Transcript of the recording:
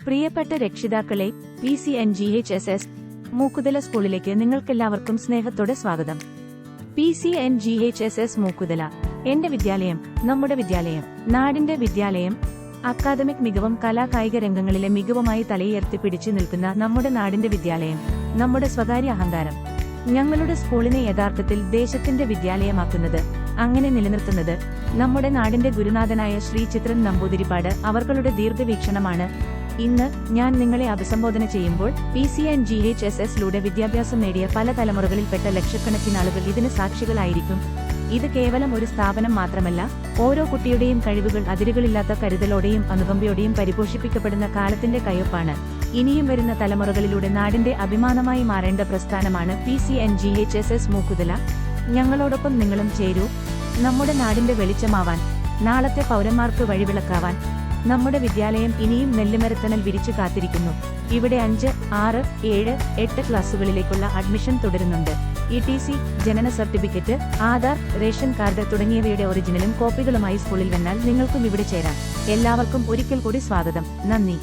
പ്രിയപ്പെട്ട രക്ഷിതാക്കളെ, PCNGHSS മൂക്കുതല സ്കൂളിലേക്ക് നിങ്ങൾക്കെല്ലാവർക്കും സ്നേഹത്തോടെ സ്വാഗതം. PCNGHSS മൂക്കുതല, എന്റെ വിദ്യാലയം, നമ്മുടെ വിദ്യാലയം, നാടിന്റെ വിദ്യാലയം. അക്കാദമിക് മികവും കലാകായിക രംഗങ്ങളിലെ മികവുമായി തലയുയർത്തിപ്പിടിച്ചു നിൽക്കുന്ന നമ്മുടെ നാടിന്റെ വിദ്യാലയം, നമ്മുടെ സ്വകാര്യ അഹങ്കാരം. ഞങ്ങളുടെ സ്കൂളിനെ യഥാർത്ഥത്തിൽ ദേശത്തിന്റെ വിദ്യാലയമാക്കുന്നത്, അങ്ങനെ നിലനിർത്തുന്നത് നമ്മുടെ നാടിന്റെ ഗുരുനാഥനായ ശ്രീ ചിത്രൻ നമ്പൂതിരിപ്പാട് അവർകളുടെ ദീർഘവീക്ഷണമാണ്. ഇന്ന് ഞാൻ നിങ്ങളെ അഭിസംബോധന ചെയ്യുമ്പോൾ PCNGHSS-ലൂടെ വിദ്യാഭ്യാസം നേടിയ പല തലമുറകളിൽപ്പെട്ട ലക്ഷക്കണക്കിനാളുകൾ ഇതിന് സാക്ഷികളായിരിക്കും. ഇത് കേവലം ഒരു സ്ഥാപനം മാത്രമല്ല, ഓരോ കുട്ടിയുടെയും കഴിവുകൾ അതിരുകളില്ലാത്ത കരുതലോടെയും അനുകമ്പയോടെയും പരിപോഷിപ്പിക്കപ്പെടുന്ന കാലത്തിന്റെ കയ്യൊപ്പാണ്. ഇനിയും വരുന്ന തലമുറകളിലൂടെ നാടിന്റെ അഭിമാനമായി മാറേണ്ട പ്രസ്ഥാനമാണ് PCNGHSS മൂക്കുതല. ഞങ്ങളോടൊപ്പം നിങ്ങളും ചേരൂ. നമ്മുടെ നാടിന്റെ വെളിച്ചമാവാൻ, നാളത്തെ പൗരന്മാർക്ക് വഴിവിളക്കാവാൻ. നമ്മുടെ വിദ്യാലയം ഇനിയും നെല്ലിമരത്തണൽ വിരിച്ചു കാത്തിരിക്കുന്നു. ഇവിടെ 5, 6, 7, 8 ക്ലാസുകളിലേക്കുള്ള അഡ്മിഷൻ തുടരുന്നുണ്ട്. ETC, ജനന സർട്ടിഫിക്കറ്റ്, ആധാർ, റേഷൻ കാർഡ് തുടങ്ങിയവയുടെ ഒറിജിനലും കോപ്പികളുമായി സ്കൂളിൽ വന്നാൽ നിങ്ങൾക്കും ഇവിടെ ചേരാം. എല്ലാവർക്കും ഒരിക്കൽ കൂടി സ്വാഗതം. നന്ദി.